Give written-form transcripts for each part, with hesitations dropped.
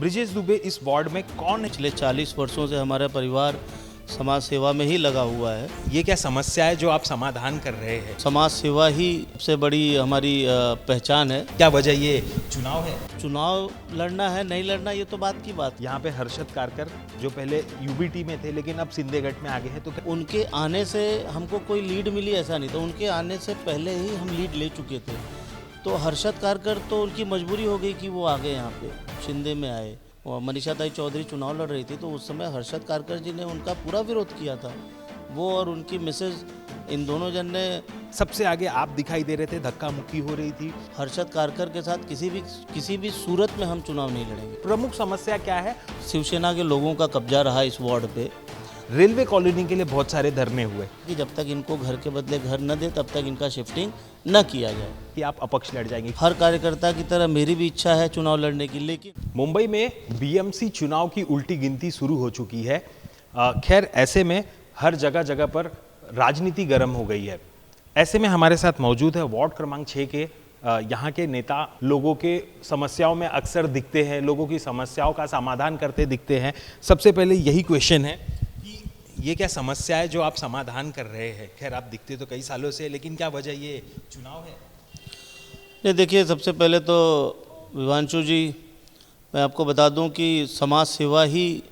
ब्रिजेश दुबे इस वार्ड में कौन है? पिछले 40 वर्षों से हमारा परिवार समाज सेवा में ही लगा हुआ है। ये क्या समस्या है जो आप समाधान कर रहे हैं? समाज सेवा ही सबसे बड़ी हमारी पहचान है। क्या वजह ये चुनाव है? चुनाव लड़ना है नहीं लड़ना ये तो बात की बात। यहाँ पे हर्षद कारकर जो पहले यूबीटी में थे लेकिन अब सिंधेगढ़ में आगे हैं, तो उनके आने से हमको कोई लीड मिली ऐसा नहीं, तो उनके आने से पहले ही हम लीड ले चुके थे। तो हर्षद कारकर तो उनकी मजबूरी हो गई कि वो आ गए यहाँ पे शिंदे में आए। और मनीषा चौधरी चुनाव लड़ रही थी तो उस समय हर्षद कारकर जी ने उनका पूरा विरोध किया था। वो और उनकी मिसेज इन दोनों जन ने सबसे आगे आप दिखाई दे रहे थे, धक्का मुक्की हो रही थी। हर्षद कारकर के साथ किसी भी सूरत में हम चुनाव नहीं लड़ेंगे। प्रमुख समस्या क्या है? शिवसेना के लोगों का कब्जा रहा इस वार्ड पे। रेलवे कॉलोनी के लिए बहुत सारे धरने हुए कि जब तक इनको घर के बदले घर न दे तब तक इनका शिफ्टिंग न किया जाए। कि आप अपक्ष लड़ जाएंगे। हर कार्यकर्ता की तरह मेरी भी इच्छा है चुनाव लड़ने की, लेकिन मुंबई में बीएमसी चुनाव की उल्टी गिनती शुरू हो चुकी है। खैर ऐसे में हर जगह जगह पर राजनीति गर्म हो गई है। ऐसे में हमारे साथ मौजूद है वार्ड क्रमांक 6 के यहाँ के नेता। लोगों के समस्याओं में अक्सर दिखते हैं, लोगों की समस्याओं का समाधान करते दिखते हैं। सबसे पहले यही क्वेश्चन है कि ये क्या समस्या है जो आप समाधान कर रहे हैं? खैर आप दिखते तो कई सालों से, लेकिन क्या वजह ये चुनाव है? नहीं देखिए, सबसे पहले तो विवांशु जी मैं आपको बता दूं कि समाज सेवा ही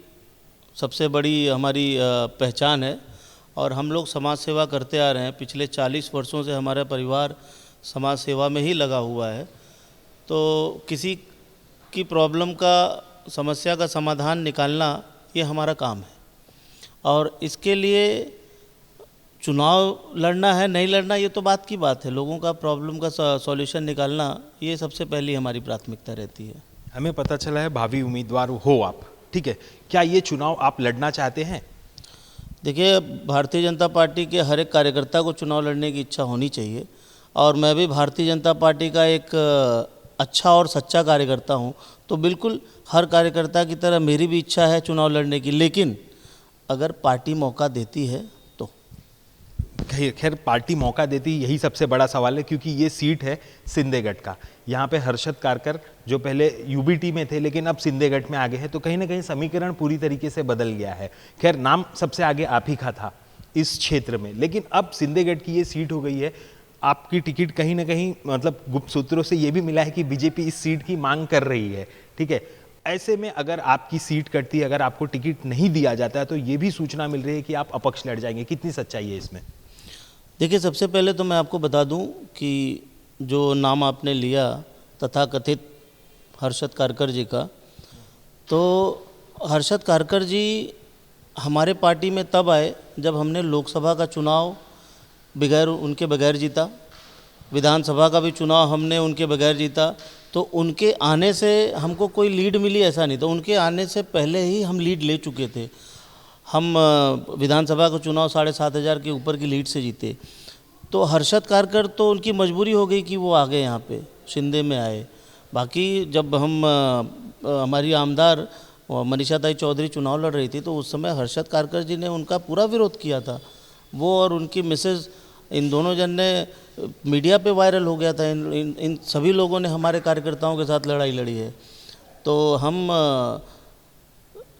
सबसे बड़ी हमारी पहचान है और हम लोग समाज सेवा करते आ रहे हैं। पिछले 40 वर्षों से हमारा परिवार समाज सेवा में ही लगा हुआ है। तो किसी की प्रॉब्लम का, समस्या का समाधान निकालना ये हमारा काम है और इसके लिए चुनाव लड़ना है नहीं लड़ना ये तो बात की बात है। लोगों का प्रॉब्लम का सॉल्यूशन निकालना ये सबसे पहली हमारी प्राथमिकता रहती है। हमें पता चला है भावी उम्मीदवार हो आप, ठीक है, क्या ये चुनाव आप लड़ना चाहते हैं? देखिए, भारतीय जनता पार्टी के हर एक कार्यकर्ता को चुनाव लड़ने की इच्छा होनी चाहिए और मैं भी भारतीय जनता पार्टी का एक अच्छा और सच्चा कार्यकर्ता हूं, तो बिल्कुल हर कार्यकर्ता की तरह मेरी भी इच्छा है चुनाव लड़ने की, लेकिन अगर पार्टी मौका देती है तो। खैर पार्टी मौका देती यही सबसे बड़ा सवाल है, क्योंकि ये सीट है सिंधेगढ़ का। यहाँ पे हर्षद कारकर जो पहले यूबीटी में थे लेकिन अब सिंधेगढ़ में आगे हैं, तो कहीं ना कहीं समीकरण पूरी तरीके से बदल गया है। खैर नाम सबसे आगे आप ही का था इस क्षेत्र में, लेकिन अब सिंधेगढ़ की ये सीट हो गई है। आपकी टिकट कहीं ना कहीं मतलब गुप्त सूत्रों से ये भी मिला है कि बीजेपी इस सीट की मांग कर रही है, ठीक है। ऐसे में अगर आपकी सीट कटती है, अगर आपको टिकट नहीं दिया जाता है, तो ये भी सूचना मिल रही है कि आप अपक्ष लड़ जाएंगे। कितनी सच्चाई है इसमें? देखिए, सबसे पहले तो मैं आपको बता दूं कि जो नाम आपने लिया तथाकथित हर्षद कारकर जी का, तो हर्षद कारकर जी हमारे पार्टी में तब आए जब हमने लोकसभा का चुनाव उनके बगैर जीता, विधानसभा का भी चुनाव हमने उनके बगैर जीता। तो उनके आने से हमको कोई लीड मिली ऐसा नहीं, तो उनके आने से पहले ही हम लीड ले चुके थे। हम विधानसभा का चुनाव 7,500 के ऊपर की लीड से जीते। तो हर्षद कारकर तो उनकी मजबूरी हो गई कि वो आ गए यहाँ पे शिंदे में आए। बाकी जब हम हमारी आमदार मनीषा चौधरी चुनाव लड़ रही थी तो उस समय हर्षद कारकर जी ने उनका पूरा विरोध किया था। वो और उनकी मिसेज इन दोनों जन ने मीडिया पे वायरल हो गया था। इन सभी लोगों ने हमारे कार्यकर्ताओं के साथ लड़ाई लड़ी है। तो हम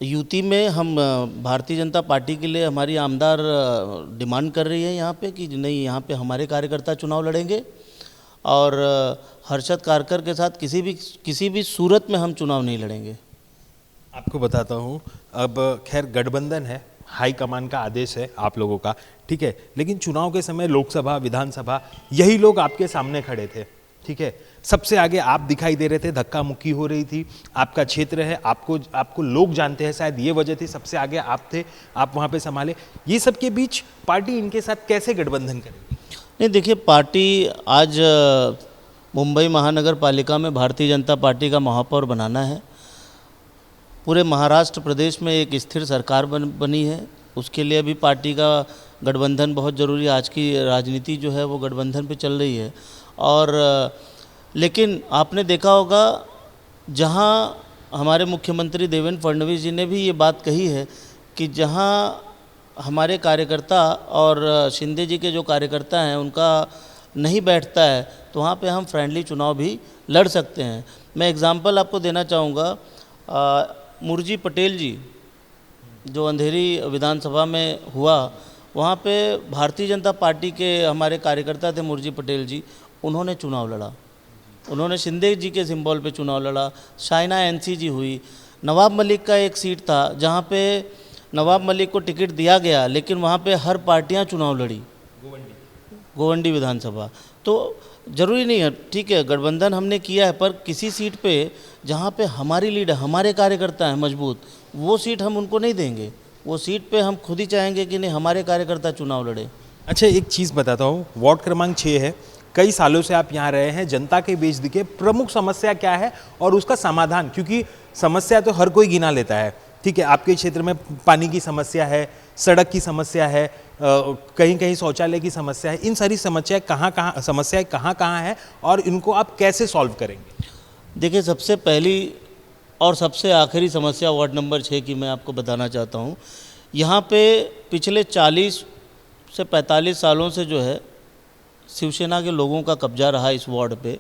यूटी में हम भारतीय जनता पार्टी के लिए हमारी आमदार डिमांड कर रही है यहाँ पे कि नहीं, यहाँ पे हमारे कार्यकर्ता चुनाव लड़ेंगे और हर्षद कारकर के साथ किसी भी सूरत में हम चुनाव नहीं लड़ेंगे। आपको बताता हूँ, अब खैर गठबंधन है, हाई कमान का आदेश है आप लोगों का, ठीक है, लेकिन चुनाव के समय लोकसभा विधानसभा यही लोग आपके सामने खड़े थे, ठीक है। सबसे आगे आप दिखाई दे रहे थे, धक्का मुक्की हो रही थी। आपका क्षेत्र है, आपको लोग जानते हैं, शायद ये वजह थी सबसे आगे आप थे, आप वहाँ पे संभाले। ये सब के बीच पार्टी इनके साथ कैसे गठबंधन करेगी? नहीं देखिए, पार्टी आज मुंबई महानगर पालिका में भारतीय जनता पार्टी का महापौर बनाना है। पूरे महाराष्ट्र प्रदेश में एक स्थिर सरकार बनी है, उसके लिए भी पार्टी का गठबंधन बहुत ज़रूरी है। आज की राजनीति जो है वो गठबंधन पे चल रही है। और लेकिन आपने देखा होगा, जहां हमारे मुख्यमंत्री देवेंद्र फडणवीस जी ने भी ये बात कही है कि जहां हमारे कार्यकर्ता और शिंदे जी के जो कार्यकर्ता हैं उनका नहीं बैठता है तो वहाँ पे हम फ्रेंडली चुनाव भी लड़ सकते हैं। मैं एग्जांपल आपको देना चाहूँगा, मुर्जी पटेल जी जो अंधेरी विधानसभा में हुआ, वहाँ पे भारतीय जनता पार्टी के हमारे कार्यकर्ता थे मुर्जी पटेल जी, उन्होंने चुनाव लड़ा। उन्होंने शिंदे जी के सिंबल पे चुनाव लड़ा। शाइना एनसी जी हुई। नवाब मलिक का एक सीट था जहाँ पे नवाब मलिक को टिकट दिया गया, लेकिन वहाँ पे हर पार्टियाँ चुनाव लड़ी, गोवंडी विधानसभा। तो ज़रूरी नहीं है, ठीक है गठबंधन हमने किया है, पर किसी सीट पे जहाँ पे हमारी लीड है, हमारे कार्यकर्ता हैं मजबूत, वो सीट हम उनको नहीं देंगे। वो सीट पे हम खुद ही चाहेंगे कि नहीं हमारे कार्यकर्ता चुनाव लड़े। अच्छा, एक चीज़ बताता हूँ, वार्ड क्रमांक 6 है, कई सालों से आप यहाँ रहे हैं, जनता के बीच दिखे, प्रमुख समस्या क्या है और उसका समाधान, क्योंकि समस्या तो हर कोई गिना लेता है, ठीक है, आपके क्षेत्र में पानी की समस्या है, सड़क की समस्या है, कहीं कहीं शौचालय की समस्या है, इन सारी समस्याएं कहाँ कहाँ है और इनको आप कैसे सॉल्व करेंगे? देखिए, सबसे पहली और सबसे आखिरी समस्या वार्ड नंबर 6 की मैं आपको बताना चाहता हूँ। यहाँ पे पिछले 40 से 45 सालों से जो है शिवसेना के लोगों का कब्जा रहा इस वार्ड पे,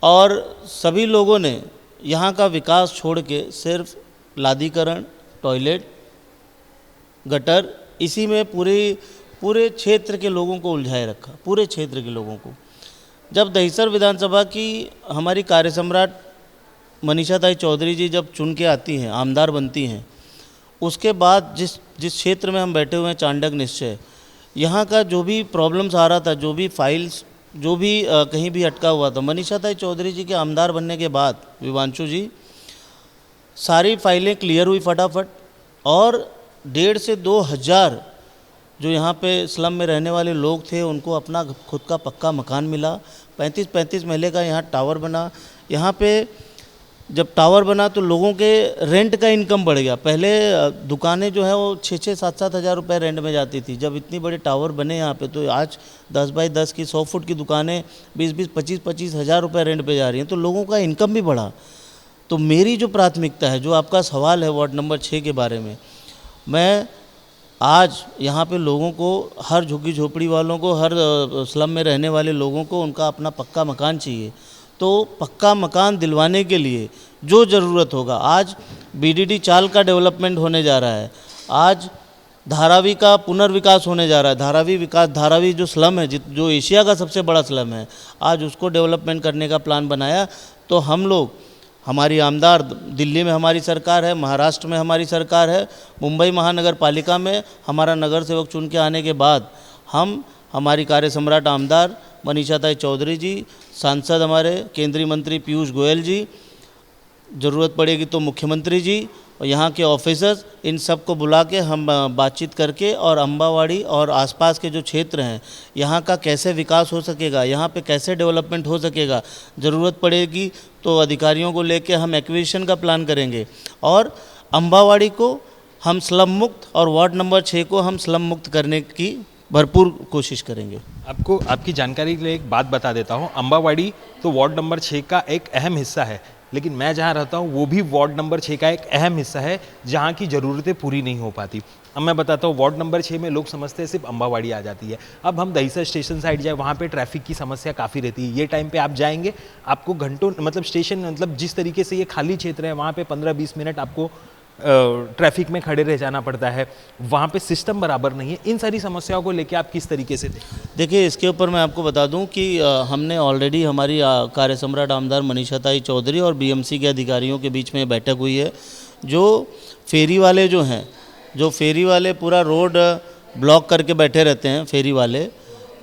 और सभी लोगों ने यहाँ का विकास छोड़ के सिर्फ लादीकरण, टॉयलेट, गटर, इसी में पूरे क्षेत्र के लोगों को उलझाए रखा, पूरे क्षेत्र के लोगों को। जब दहिसर विधानसभा की हमारी कार्यसम्राट मनीषा ताई चौधरी जी जब चुन के आती हैं, आमदार बनती हैं, उसके बाद जिस क्षेत्र में हम बैठे हुए हैं, चांडक निश्चय, यहाँ का जो भी प्रॉब्लम्स आ रहा था, जो भी फाइल्स, जो भी कहीं भी अटका हुआ था, मनीषा ताई चौधरी जी के आमदार बनने के बाद विवांशु जी सारी फाइलें क्लियर हुई फटाफट, और 1,500 से 2,000 जो यहाँ पे स्लम में रहने वाले लोग थे उनको अपना खुद का पक्का मकान मिला। 35-35 महले का यहाँ टावर बना। यहाँ पे जब टावर बना तो लोगों के रेंट का इनकम बढ़ गया। पहले दुकानें जो है वो 6-6, 7-7 हज़ार रुपये रेंट में जाती थी। जब इतनी बड़े टावर बने यहाँ पे तो आज 10 बाई 10 की 100 फुट की दुकानें 20-20, 25-25 हज़ार रुपये रेंट पे जा रही हैं, तो लोगों का इनकम भी बढ़ा। तो मेरी जो प्राथमिकता है, जो आपका सवाल है वार्ड नंबर 6 के बारे में, मैं आज यहाँ पे लोगों को, हर झुग्गी झोपड़ी वालों को, हर स्लम में रहने वाले लोगों को उनका अपना पक्का मकान चाहिए। तो पक्का मकान दिलवाने के लिए जो ज़रूरत होगा, आज बीडीडी चाल का डेवलपमेंट होने जा रहा है, आज धारावी का पुनर्विकास होने जा रहा है। धारावी जो स्लम है, जो एशिया का सबसे बड़ा स्लम है, आज उसको डेवलपमेंट करने का प्लान बनाया। तो हम लोग, हमारी आमदार दिल्ली में हमारी सरकार है, महाराष्ट्र में हमारी सरकार है, मुंबई महानगर पालिका में हमारा नगर सेवक चुन के आने के बाद हम, हमारी कार्य सम्राट आमदार मनीषा ताई चौधरी जी, सांसद हमारे केंद्रीय मंत्री पीयूष गोयल जी, ज़रूरत पड़ेगी तो मुख्यमंत्री जी और यहाँ के ऑफिसर्स, इन सब को बुला के हम बातचीत करके, और अम्बावाड़ी और आसपास के जो क्षेत्र हैं यहाँ का कैसे विकास हो सकेगा, यहाँ पे कैसे डेवलपमेंट हो सकेगा, ज़रूरत पड़ेगी तो अधिकारियों को लेके हम एक्विजिशन का प्लान करेंगे, और अम्बावाड़ी को हम स्लम मुक्त और वार्ड नंबर 6 को हम स्लम मुक्त करने की भरपूर कोशिश करेंगे। आपको आपकी जानकारी के लिए एक बात बता देता हूँ, अम्बावाड़ी तो वार्ड नंबर 6 का एक अहम हिस्सा है, लेकिन मैं जहाँ रहता हूँ वो भी वार्ड नंबर 6 का एक अहम हिस्सा है जहाँ की ज़रूरतें पूरी नहीं हो पाती। अब मैं बताता हूँ, वार्ड नंबर 6 में लोग समझते हैं सिर्फ अम्बावाड़ी आ जाती है। अब हम दहिसर स्टेशन साइड जाए, वहाँ पे ट्रैफिक की समस्या काफ़ी रहती है। ये टाइम पे आप जाएंगे, आपको घंटों, मतलब स्टेशन, मतलब जिस तरीके से ये खाली क्षेत्र है, वहाँ पे 15-20 मिनट आपको ट्रैफिक में खड़े रह जाना पड़ता है, वहाँ पे सिस्टम बराबर नहीं है। इन सारी समस्याओं को लेके आप किस तरीके से देखिए, इसके ऊपर मैं आपको बता दूं कि हमने ऑलरेडी हमारी कार्य सम्राट आमदार मनीषा ताई चौधरी और बीएमसी के अधिकारियों के बीच में बैठक हुई है। जो फेरी वाले जो हैं, जो फेरी वाले पूरा रोड ब्लॉक करके बैठे रहते हैं, फेरी वाले,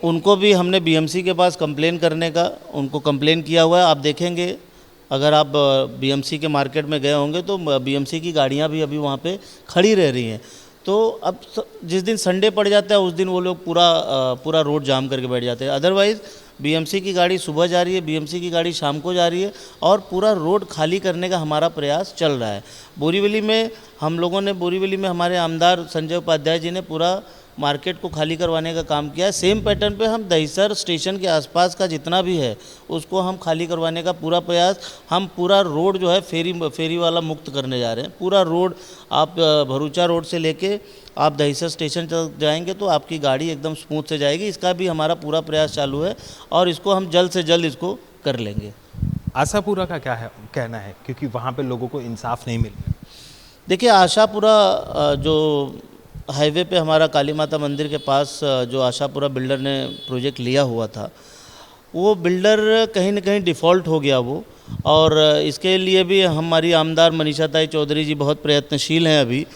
उनको भी हमने बीएमसी के पास कंप्लेन करने का, उनको कंप्लेन किया हुआ है। आप देखेंगे, अगर आप बीएमसी के मार्केट में गए होंगे तो बीएमसी की गाड़ियां भी अभी वहाँ पे खड़ी रह रही हैं। तो अब जिस दिन संडे पड़ जाता है उस दिन वो लोग पूरा रोड जाम करके बैठ जाते हैं। अदरवाइज़ बीएमसी की गाड़ी सुबह जा रही है, बीएमसी की गाड़ी शाम को जा रही है, और पूरा रोड खाली करने का हमारा प्रयास चल रहा है। बोरीवली में हम लोगों ने, बोरीवली में हमारे आमदार संजय उपाध्याय जी ने पूरा मार्केट को खाली करवाने का काम किया है। सेम पैटर्न पे हम दहिसर स्टेशन के आसपास का जितना भी है उसको हम खाली करवाने का पूरा प्रयास, हम पूरा रोड जो है फेरी वाला मुक्त करने जा रहे हैं। पूरा रोड, आप भरूचा रोड से लेके आप दहिसर स्टेशन तक जाएंगे तो आपकी गाड़ी एकदम स्मूथ से जाएगी। इसका भी हमारा पूरा प्रयास चालू है और इसको हम जल्द से जल्द इसको कर लेंगे। आशापुरा का क्या है कहना है, क्योंकि वहाँ पे लोगों को इंसाफ नहीं मिल रहा। देखिए आशापुरा जो हाईवे पे हमारा काली माता मंदिर के पास जो आशापुरा बिल्डर ने प्रोजेक्ट लिया हुआ था, वो बिल्डर कहीं ना कहीं डिफ़ॉल्ट हो गया वो। और इसके लिए भी हमारी आमदार मनीषा ताई चौधरी जी बहुत प्रयत्नशील हैं अभी,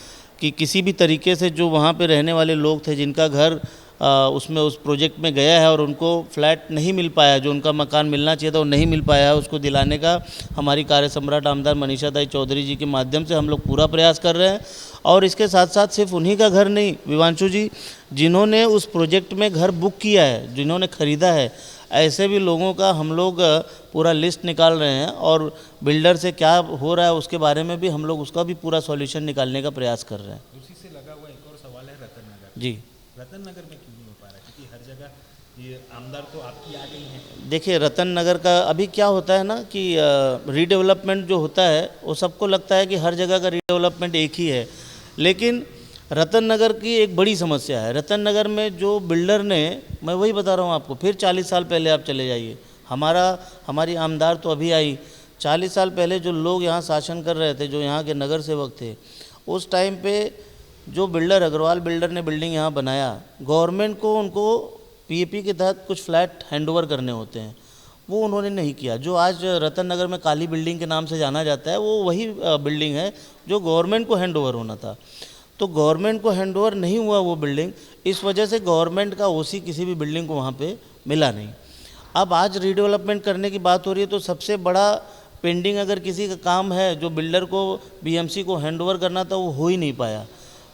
कि किसी भी तरीके से जो वहाँ पे रहने वाले लोग थे जिनका घर उसमें उस प्रोजेक्ट में गया है और उनको फ्लैट नहीं मिल पाया, जो उनका मकान मिलना चाहिए था वो नहीं मिल पाया है, उसको दिलाने का हमारी कार्य सम्राट आमदार मनीषा ताई चौधरी जी के माध्यम से हम लोग पूरा प्रयास कर रहे हैं। और इसके साथ साथ सिर्फ उन्हीं का घर नहीं, विवांशु जी, जिन्होंने उस प्रोजेक्ट में घर बुक किया है, जिन्होंने ख़रीदा है, ऐसे भी लोगों का हम लोग पूरा लिस्ट निकाल रहे हैं। और बिल्डर से क्या हो रहा है उसके बारे में भी हम लोग उसका भी पूरा सॉल्यूशन निकालने का प्रयास कर रहे हैं। उसी से लगा हुआ एक और सवाल है रतन नगर। जी, रतन नगर में क्यों नहीं हो पा रहा, क्योंकि हर जगह ये आमदार तो आपकी आ गई हैं। देखिए रतन नगर का अभी क्या होता है ना कि रीडेवलपमेंट जो होता है वो सबको लगता है कि हर जगह का रीडेवलपमेंट एक ही है, लेकिन रतन नगर की एक बड़ी समस्या है। रतन नगर में जो बिल्डर ने, मैं वही बता रहा हूँ आपको, फिर 40 साल पहले आप चले जाइए, हमारी आमदार तो अभी आई, 40 साल पहले जो लोग यहाँ शासन कर रहे थे, जो यहाँ के नगर सेवक थे, उस टाइम पे जो बिल्डर अग्रवाल बिल्डर ने बिल्डिंग यहाँ बनाया, गवर्नमेंट को उनको पीएपी के तहत कुछ फ्लैट हैंडओवर करने होते हैं, वो उन्होंने नहीं किया। जो आज रतन नगर में काली बिल्डिंग के नाम से जाना जाता है, वो वही बिल्डिंग है जो गवर्नमेंट को हैंडओवर होना था। तो गवर्नमेंट को हैंडओवर नहीं हुआ वो बिल्डिंग, इस वजह से गवर्नमेंट का ओसी किसी भी बिल्डिंग को वहाँ पे मिला नहीं। अब आज रीडेवलपमेंट करने की बात हो रही है, तो सबसे बड़ा पेंडिंग अगर किसी का काम है जो बिल्डर को बीएमसी को हैंडओवर करना था, वो हो ही नहीं पाया।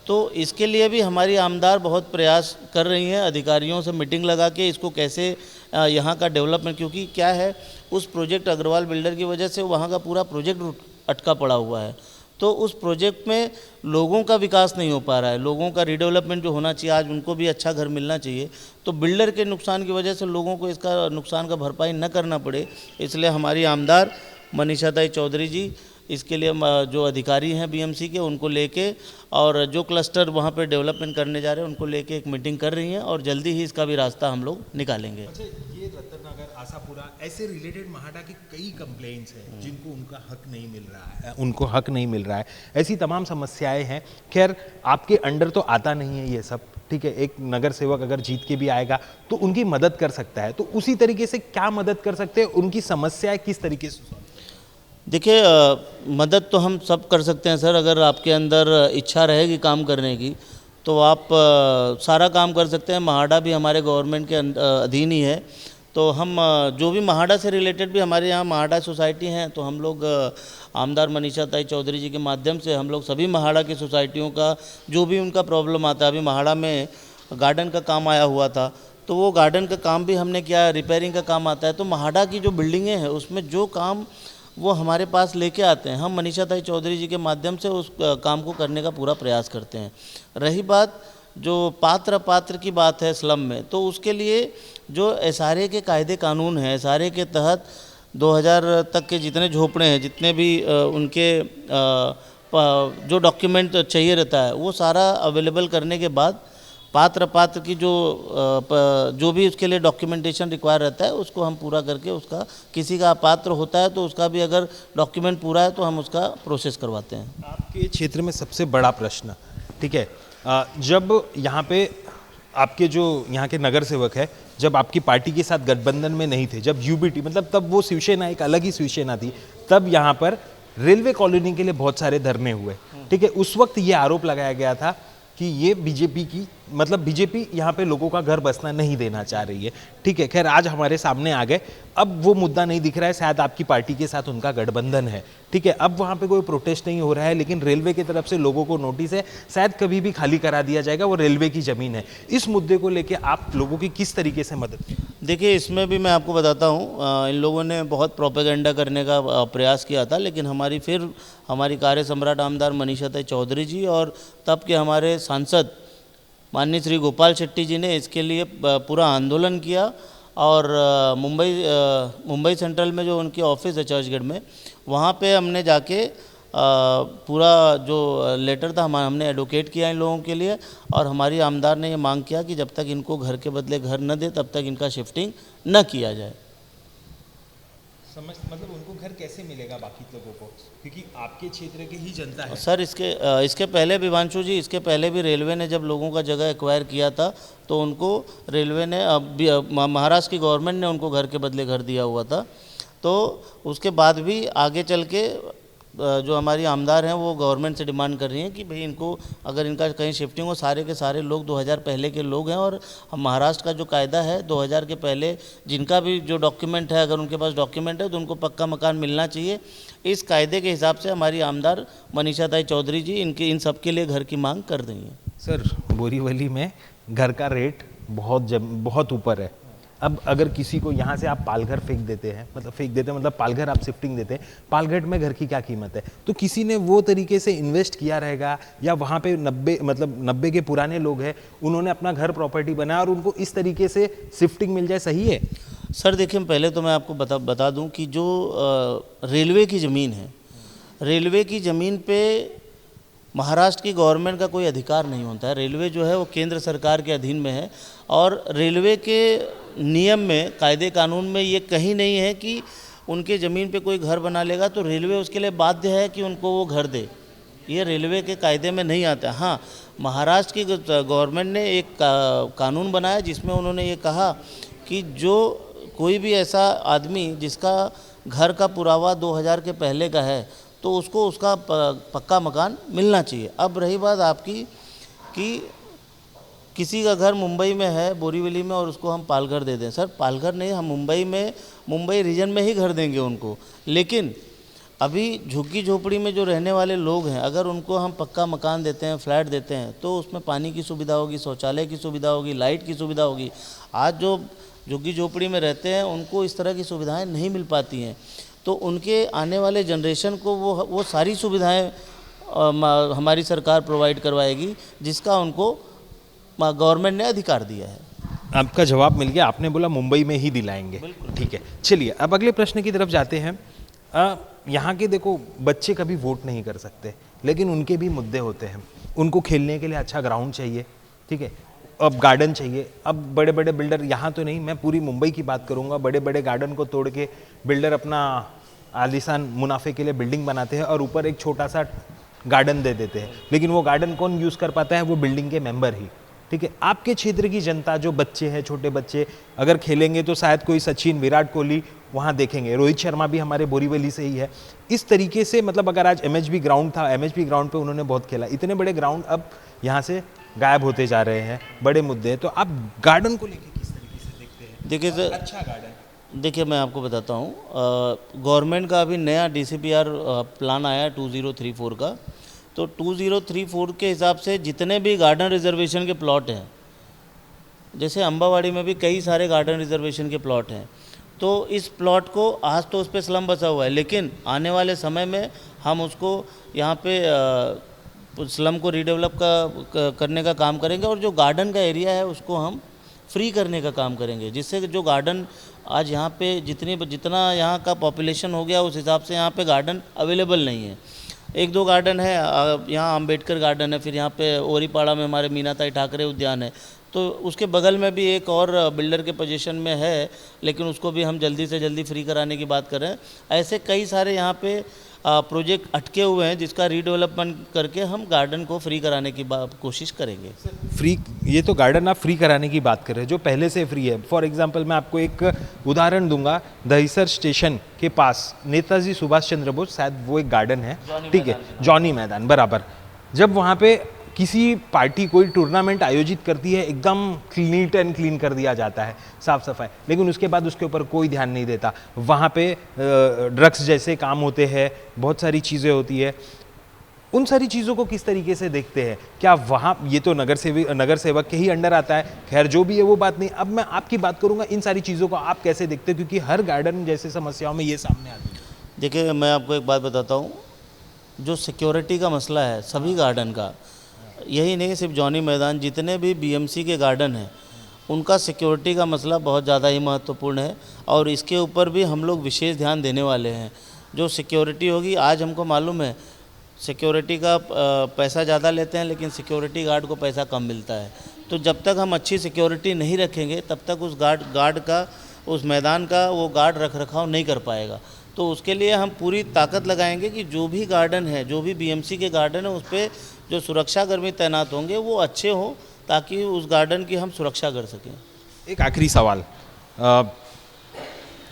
तो इसके लिए भी हमारी आमदार बहुत प्रयास कर रही हैं, अधिकारियों से मीटिंग लगा के इसको कैसे यहाँ का डेवलपमेंट, क्योंकि क्या है उस प्रोजेक्ट अग्रवाल बिल्डर की वजह से वहाँ का पूरा प्रोजेक्ट अटका पड़ा हुआ है। तो उस प्रोजेक्ट में लोगों का विकास नहीं हो पा रहा है, लोगों का रीडेवलपमेंट जो होना चाहिए, आज उनको भी अच्छा घर मिलना चाहिए, तो बिल्डर के नुकसान की वजह से लोगों को इसका नुकसान का भरपाई न करना पड़े, इसलिए हमारी आमदार मनीषा ताई चौधरी जी इसके लिए जो अधिकारी हैं बीएमसी के, उनको लेके और जो क्लस्टर वहाँ पे डेवलपमेंट करने जा रहे हैं उनको लेके एक मीटिंग कर रही हैं, और जल्दी ही इसका भी रास्ता हम लोग निकालेंगे। अच्छा, ये रतन नगर, आशापुरा, ऐसे रिलेटेड महाडा की कई कंप्लेंट्स हैं जिनको उनका हक नहीं मिल रहा है, उनको हक नहीं मिल रहा है, ऐसी तमाम समस्याएं हैं। खैर आपके अंडर तो आता नहीं है ये सब, ठीक है, एक नगर सेवक अगर जीत के भी आएगा तो उनकी मदद कर सकता है, तो उसी तरीके से क्या मदद कर सकते हैं, उनकी समस्याएं किस तरीके से? देखिए मदद तो हम सब कर सकते हैं सर, अगर आपके अंदर इच्छा रहेगी काम करने की तो आप सारा काम कर सकते हैं। महाडा भी हमारे गवर्नमेंट के अधीन ही है, तो हम जो भी महाडा से रिलेटेड भी हमारे यहाँ महाडा सोसाइटी हैं, तो हम लोग आमदार मनीषा ताई चौधरी जी के माध्यम से हम लोग सभी महाडा की सोसाइटियों का जो भी उनका प्रॉब्लम आता है, अभी महाडा में गार्डन का काम आया हुआ था, तो वो गार्डन का काम भी हमने किया, रिपेयरिंग का काम आता है, तो महाडा की जो बिल्डिंगें हैं उसमें जो काम वो हमारे पास लेके आते हैं, हम मनीषा ताई चौधरी जी के माध्यम से उस काम को करने का पूरा प्रयास करते हैं। रही बात जो पात्र की बात है स्लम में, तो उसके लिए जो एसआरए के कायदे कानून हैं, एसआरए के तहत 2000 तक के जितने झोपड़े हैं, जितने भी उनके जो डॉक्यूमेंट चाहिए रहता है, वो सारा अवेलेबल करने के बाद पात्र की जो भी उसके लिए डॉक्यूमेंटेशन रिक्वायर रहता है उसको हम पूरा करके, उसका किसी का अपात्र होता है तो उसका भी अगर डॉक्यूमेंट पूरा है तो हम उसका प्रोसेस करवाते हैं। आपके क्षेत्र में सबसे बड़ा प्रश्न, ठीक है, जब यहाँ पे आपके जो यहाँ के नगर सेवक है, जब आपकी पार्टी के साथ गठबंधन में नहीं थे, जब यूबीटी मतलब तब वो शिवसेना एक अलग ही शिवसेना थी, तब यहाँ पर रेलवे कॉलोनी के लिए बहुत सारे धरने हुए, ठीक है, उस वक्त ये आरोप लगाया गया था कि ये बीजेपी की, मतलब बीजेपी यहाँ पे लोगों का घर बसना नहीं देना चाह रही है, ठीक है। खैर आज हमारे सामने आ गए, अब वो मुद्दा नहीं दिख रहा है, शायद आपकी पार्टी के साथ उनका गठबंधन है, ठीक है, अब वहाँ पे कोई प्रोटेस्ट नहीं हो रहा है, लेकिन रेलवे की तरफ से लोगों को नोटिस है, शायद कभी भी खाली करा दिया जाएगा, वो रेलवे की ज़मीन है। इस मुद्दे को लेकर आप लोगों की किस तरीके से मदद की? देखिए इसमें भी मैं आपको बताता हूँ, इन लोगों ने बहुत प्रोपेगेंडा करने का प्रयास किया था, लेकिन हमारी कार्य सम्राट आमदार मनीषा ताई चौधरी जी और तब के हमारे सांसद माननीय श्री गोपाल शेट्टी जी ने इसके लिए पूरा आंदोलन किया, और मुंबई सेंट्रल में जो उनकी ऑफिस है चर्चगेट में, वहाँ पे हमने जाके पूरा जो लेटर था हमने एडवोकेट किया इन लोगों के लिए, और हमारी आमदार ने ये मांग किया कि जब तक इनको घर के बदले घर न दे तब तक इनका शिफ्टिंग न किया जाए। समझ मतलब उनको घर कैसे मिलेगा बाकी लोगों को, क्योंकि आपके क्षेत्र की ही जनता है। सर इसके पहले विवांशु जी, इसके पहले भी रेलवे ने जब लोगों का जगह एक्वायर किया था तो उनको रेलवे ने महाराष्ट्र की गवर्नमेंट ने उनको घर के बदले घर दिया हुआ था। तो उसके बाद भी आगे चल के जो हमारी आमदार हैं वो गवर्नमेंट से डिमांड कर रही हैं कि भाई इनको अगर इनका कहीं शिफ्टिंग हो, सारे के सारे लोग 2000 पहले के लोग हैं और हम महाराष्ट्र का जो कायदा है 2000 के पहले जिनका भी जो डॉक्यूमेंट है, अगर उनके पास डॉक्यूमेंट है तो उनको पक्का मकान मिलना चाहिए। इस कायदे के हिसाब से हमारी आमदार मनीषा ताई चौधरी जी इन सब के लिए घर की मांग कर रही हैं। सर, बोरीवली में घर का रेट बहुत ऊपर है। अब अगर किसी को यहाँ से आप पालघर फेंक देते हैं, मतलब पालघर आप शिफ्टिंग देते हैं, पालघर में घर की क्या कीमत है, तो किसी ने वो तरीके से इन्वेस्ट किया रहेगा या वहाँ पे 90 के पुराने लोग हैं, उन्होंने अपना घर प्रॉपर्टी बनाया और उनको इस तरीके से शिफ्टिंग मिल जाए, सही है? सर देखिए, पहले तो मैं आपको बता दूं कि जो रेलवे की ज़मीन है, रेलवे की ज़मीन पे महाराष्ट्र की गवर्नमेंट का कोई अधिकार नहीं होता है। रेलवे जो है वो केंद्र सरकार के अधीन में है और रेलवे के नियम में, कायदे कानून में ये कहीं नहीं है कि उनके ज़मीन पे कोई घर बना लेगा तो रेलवे उसके लिए बाध्य है कि उनको वो घर दे। ये रेलवे के कायदे में नहीं आता। हाँ, महाराष्ट्र की गवर्नमेंट ने एक कानून बनाया जिसमें उन्होंने ये कहा कि जो कोई भी ऐसा आदमी जिसका घर का पुरावा 2000 के पहले का है तो उसको उसका पक्का मकान मिलना चाहिए। अब रही बात आपकी कि किसी का घर मुंबई में है, बोरीवली में, और उसको हम पालघर दे दें। सर पालघर नहीं, हम मुंबई रीजन में ही घर देंगे उनको। लेकिन अभी झुग्गी झोपड़ी में जो रहने वाले लोग हैं, अगर उनको हम पक्का मकान देते हैं, फ्लैट देते हैं, तो उसमें पानी की सुविधा होगी, शौचालय की सुविधा होगी, लाइट की सुविधा होगी। आज जो झुग्गी झोपड़ी में रहते हैं उनको इस तरह की सुविधाएं नहीं मिल पाती हैं, तो उनके आने वाले जनरेशन को वो सारी सुविधाएं हमारी सरकार प्रोवाइड करवाएगी जिसका उनको गवर्नमेंट ने अधिकार दिया है। आपका जवाब मिल गया, आपने बोला मुंबई में ही दिलाएंगे, ठीक है। चलिए अब अगले प्रश्न की तरफ जाते हैं। यहाँ के देखो, बच्चे कभी वोट नहीं कर सकते, लेकिन उनके भी मुद्दे होते हैं। उनको खेलने के लिए अच्छा ग्राउंड चाहिए, ठीक है, अब गार्डन चाहिए। अब बड़े बड़े बिल्डर, यहाँ तो नहीं, मैं पूरी मुंबई की बात करूँगा, बड़े बड़े गार्डन को तोड़ के बिल्डर अपना आलीशान मुनाफे के लिए बिल्डिंग बनाते हैं और ऊपर एक छोटा सा गार्डन दे देते हैं। लेकिन वो गार्डन कौन यूज़ कर पाता है? वो बिल्डिंग के मेंबर ही, ठीक है। आपके क्षेत्र की जनता, जो बच्चे हैं, छोटे बच्चे, अगर खेलेंगे तो शायद कोई सचिन, विराट कोहली वहाँ देखेंगे। रोहित शर्मा भी हमारे बोरीवली से ही है। इस तरीके से मतलब अगर आज MHB ग्राउंड था, MHB ग्राउंड पे उन्होंने बहुत खेला। इतने बड़े ग्राउंड अब यहाँ से गायब होते जा रहे हैं, बड़े मुद्दे हैं। तो आप गार्डन को लेकर किस तरीके से देखते हैं? देखिए सर, अच्छा गार्डन, देखिए मैं आपको बताता हूँ, गवर्नमेंट का अभी नया DCPR प्लान आया 2034 का। तो 2034 के हिसाब से जितने भी गार्डन रिजर्वेशन के प्लॉट हैं, जैसे अम्बावाड़ी में भी कई सारे गार्डन रिजर्वेशन के प्लॉट हैं, तो इस प्लॉट को आज तो उस पर स्लम बसा हुआ है, लेकिन आने वाले समय में हम उसको यहाँ पे स्लम को रीडेवलप करने का काम करेंगे और जो गार्डन का एरिया है उसको हम फ्री करने का काम करेंगे, जिससे जो गार्डन आज यहाँ पे जितना यहाँ का पॉपुलेशन हो गया उस हिसाब से यहाँ पे गार्डन अवेलेबल नहीं है। एक दो गार्डन है, यहाँ अम्बेडकर गार्डन है, फिर यहाँ पे ओरीपाड़ा में हमारे मीनाताई ठाकरे उद्यान है, तो उसके बगल में भी एक और बिल्डर के पोजीशन में है, लेकिन उसको भी हम जल्दी से जल्दी फ्री कराने की बात कर रहे हैं। ऐसे कई सारे यहाँ पे प्रोजेक्ट अटके हुए हैं जिसका रीडेवलपमेंट करके हम गार्डन को फ्री कराने की कोशिश करेंगे। फ्री, ये तो गार्डन आप फ्री कराने की बात कर रहे हैं जो पहले से फ्री है। फॉर एग्जांपल मैं आपको एक उदाहरण दूंगा, दहिसर स्टेशन के पास नेताजी सुभाष चंद्र बोस, शायद वो एक गार्डन है, ठीक है, जॉनी मैदान बराबर। जब वहाँ पे किसी पार्टी कोई टूर्नामेंट आयोजित करती है, एकदम नीट एंड क्लीन कर दिया जाता है, साफ सफाई, लेकिन उसके बाद उसके ऊपर कोई ध्यान नहीं देता। वहाँ पे ड्रग्स जैसे काम होते हैं, बहुत सारी चीज़ें होती है। उन सारी चीज़ों को किस तरीके से देखते हैं? क्या वहाँ, ये तो नगर सेवक के ही अंडर आता है, खैर जो भी है वो बात नहीं। अब मैं आपकी बात करूँगा, इन सारी चीज़ों को आप कैसे देखते हो, क्योंकि हर गार्डन जैसे समस्याओं में ये सामने आती है। देखिए मैं आपको एक बात बताता हूँ, जो सिक्योरिटी का मसला है सभी गार्डन का, यही नहीं सिर्फ जॉनी मैदान, जितने भी BMC के गार्डन हैं उनका सिक्योरिटी का मसला बहुत ज़्यादा ही महत्वपूर्ण है और इसके ऊपर भी हम लोग विशेष ध्यान देने वाले हैं। जो सिक्योरिटी होगी, आज हमको मालूम है सिक्योरिटी का पैसा ज़्यादा लेते हैं, लेकिन सिक्योरिटी गार्ड को पैसा कम मिलता है। तो जब तक हम अच्छी सिक्योरिटी नहीं रखेंगे तब तक उस गार्ड का उस मैदान का वो गार्ड रख रखाव नहीं कर पाएगा। तो उसके लिए हम पूरी ताकत लगाएंगे कि जो भी गार्डन है, जो भी बीएमसी के गार्डन है, उस पर जो सुरक्षाकर्मी तैनात होंगे वो अच्छे हों, ताकि उस गार्डन की हम सुरक्षा कर सकें। एक आखिरी सवाल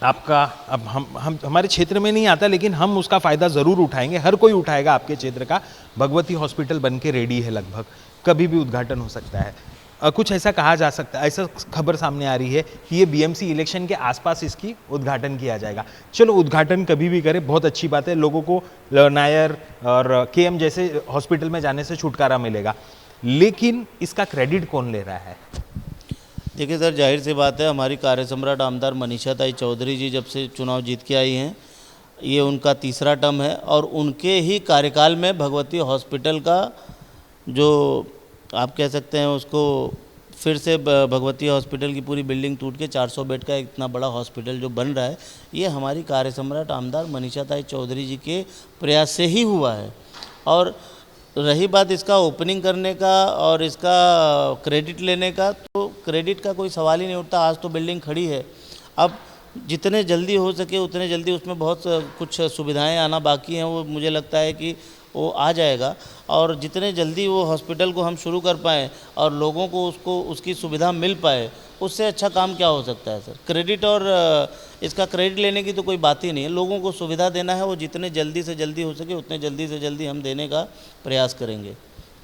आपका, अब हम हमारे क्षेत्र में नहीं आता, लेकिन हम उसका फ़ायदा ज़रूर उठाएंगे, हर कोई उठाएगा आपके क्षेत्र का। भगवती हॉस्पिटल बन के रेडी है, लगभग कभी भी उद्घाटन हो सकता है। कुछ ऐसा कहा जा सकता है, ऐसा खबर सामने आ रही है कि ये बीएमसी इलेक्शन के आसपास इसकी उद्घाटन किया जाएगा। चलो उद्घाटन कभी भी करें, बहुत अच्छी बात है, लोगों को नायर और केएम जैसे हॉस्पिटल में जाने से छुटकारा मिलेगा, लेकिन इसका क्रेडिट कौन ले रहा है? देखिए सर, जाहिर सी बात है, हमारी कार्य सम्राट आमदार मनीषाताई चौधरी जी जब से चुनाव जीत के आई हैं, ये उनका तीसरा टर्म है और उनके ही कार्यकाल में भगवती हॉस्पिटल का जो आप कह सकते हैं उसको फिर से भगवती हॉस्पिटल की पूरी बिल्डिंग टूट के 400 बेड का इतना बड़ा हॉस्पिटल जो बन रहा है, ये हमारी कार्य सम्राट आमदार मनीषाताई चौधरी जी के प्रयास से ही हुआ है। और रही बात इसका ओपनिंग करने का और इसका क्रेडिट लेने का, तो क्रेडिट का कोई सवाल ही नहीं उठता। आज तो बिल्डिंग खड़ी है, अब जितने जल्दी हो सके उतने जल्दी उसमें बहुत कुछ सुविधाएं आना बाकी हैं, वो मुझे लगता है कि वो आ जाएगा। और जितने जल्दी वो हॉस्पिटल को हम शुरू कर पाएँ और लोगों को उसकी सुविधा मिल पाए, उससे अच्छा काम क्या हो सकता है सर। क्रेडिट और इसका क्रेडिट लेने की तो कोई बात ही नहीं है, लोगों को सुविधा देना है, वो जितने जल्दी से जल्दी हो सके उतने जल्दी से जल्दी हम देने का प्रयास करेंगे।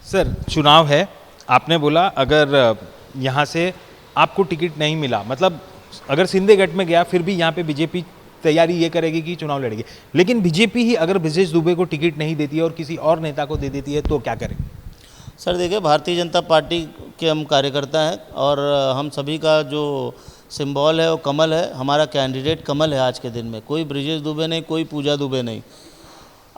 सर, चुनाव है, आपने बोला अगर यहाँ से आपको टिकट नहीं मिला, मतलब अगर सिंधेगढ़ में गया फिर भी यहाँ पे बीजेपी तैयारी ये करेगी कि चुनाव लड़ेगी, लेकिन बीजेपी ही अगर ब्रजेश दुबे को टिकट नहीं देती है और किसी और नेता को दे देती है तो क्या करें? सर देखिए, भारतीय जनता पार्टी के हम कार्यकर्ता हैं और हम सभी का जो सिंबल है वो कमल है। हमारा कैंडिडेट कमल है आज के दिन में, कोई ब्रजेश दुबे नहीं, कोई पूजा दुबे नहीं।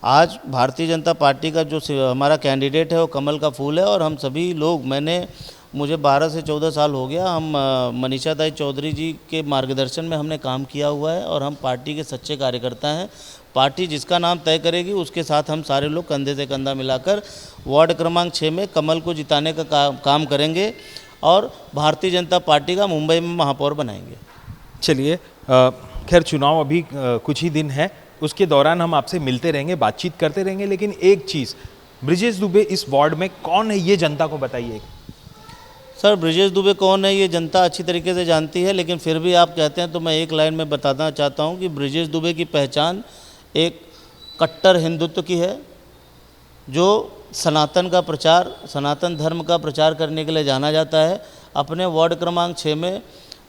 आज भारतीय जनता पार्टी का जो हमारा कैंडिडेट है वो कमल का फूल है और हम सभी लोग, मुझे 12 से 14 साल हो गया, हम मनीषाताई चौधरी जी के मार्गदर्शन में हमने काम किया हुआ है और हम पार्टी के सच्चे कार्यकर्ता हैं। पार्टी जिसका नाम तय करेगी उसके साथ हम सारे लोग कंधे से कंधा मिलाकर वार्ड क्रमांक 6 में कमल को जिताने का काम करेंगे और भारतीय जनता पार्टी का मुंबई में महापौर बनाएंगे। चलिए, खैर चुनाव अभी कुछ ही दिन है, उसके दौरान हम आपसे मिलते रहेंगे, बातचीत करते रहेंगे, लेकिन एक चीज़, ब्रजेश दुबे इस वार्ड में कौन है ये जनता को बताइए। सर, ब्रजेश दुबे कौन है ये जनता अच्छी तरीके से जानती है, लेकिन फिर भी आप कहते हैं तो मैं एक लाइन में बताना चाहता हूँ कि ब्रजेश दुबे की पहचान एक कट्टर हिंदुत्व की है, जो सनातन का प्रचार, सनातन धर्म का प्रचार करने के लिए जाना जाता है। अपने वार्ड क्रमांक 6 में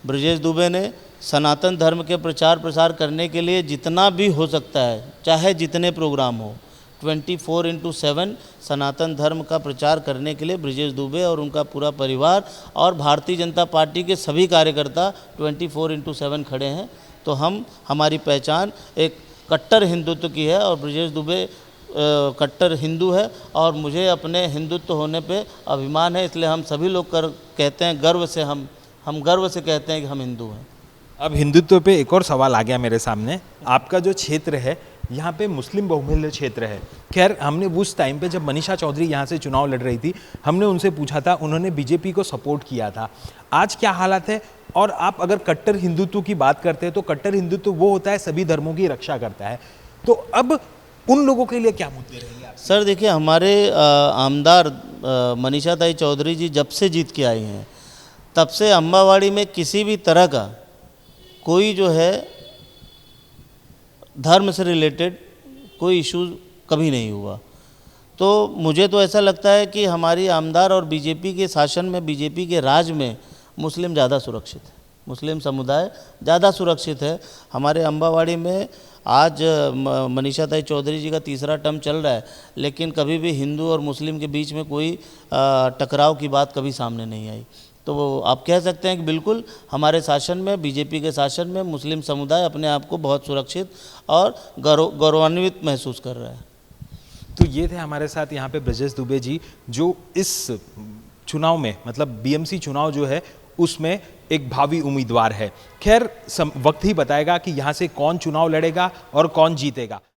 ब्रजेश दुबे ने सनातन धर्म के प्रचार प्रसार करने के लिए जितना भी हो सकता है, चाहे जितने प्रोग्राम हो, 24/7 सनातन धर्म का प्रचार करने के लिए ब्रजेश दुबे और उनका पूरा परिवार और भारतीय जनता पार्टी के सभी कार्यकर्ता 24/7 खड़े हैं। तो हमारी पहचान एक कट्टर हिंदुत्व की है और ब्रजेश दुबे कट्टर हिंदू है और मुझे अपने हिंदुत्व होने पे अभिमान है, इसलिए हम सभी लोग कहते हैं गर्व से, हम गर्व से कहते हैं कि हम हिंदू हैं। अब हिंदुत्व पे एक और सवाल आ गया मेरे सामने। आपका जो क्षेत्र है यहाँ पे मुस्लिम बहुमूल्य क्षेत्र है। खैर, हमने उस टाइम पे जब मनीषा चौधरी यहाँ से चुनाव लड़ रही थी, हमने उनसे पूछा था, उन्होंने बीजेपी को सपोर्ट किया था। आज क्या हालात है? और आप अगर कट्टर हिंदुत्व की बात करते हैं तो कट्टर हिंदुत्व वो होता है सभी धर्मों की रक्षा करता है, तो अब उन लोगों के लिए क्या मुद्दे रहेंगे? सर देखिए, हमारे आमदार मनीषाताई चौधरी जी जब से जीत के आई हैं, तब से अम्बावाड़ी में किसी भी तरह का कोई जो है धर्म से रिलेटेड कोई इशू कभी नहीं हुआ। तो मुझे तो ऐसा लगता है कि हमारी आमदार और बीजेपी के शासन में, बीजेपी के राज में मुस्लिम ज़्यादा सुरक्षित है, मुस्लिम समुदाय ज़्यादा सुरक्षित है। हमारे अम्बावाड़ी में आज मनीषाताई चौधरी जी का तीसरा टर्म चल रहा है, लेकिन कभी भी हिंदू और मुस्लिम के बीच में कोई टकराव की बात कभी सामने नहीं आई। तो आप कह सकते हैं कि बिल्कुल हमारे शासन में, बीजेपी के शासन में मुस्लिम समुदाय अपने आप को बहुत सुरक्षित और गौरवान्वित महसूस कर रहा है। तो ये थे हमारे साथ यहाँ पे ब्रजेश दुबे जी, जो इस चुनाव में, मतलब बीएमसी चुनाव जो है उसमें एक भावी उम्मीदवार है। खैर, वक्त ही बताएगा कि यहाँ से कौन चुनाव लड़ेगा और कौन जीतेगा।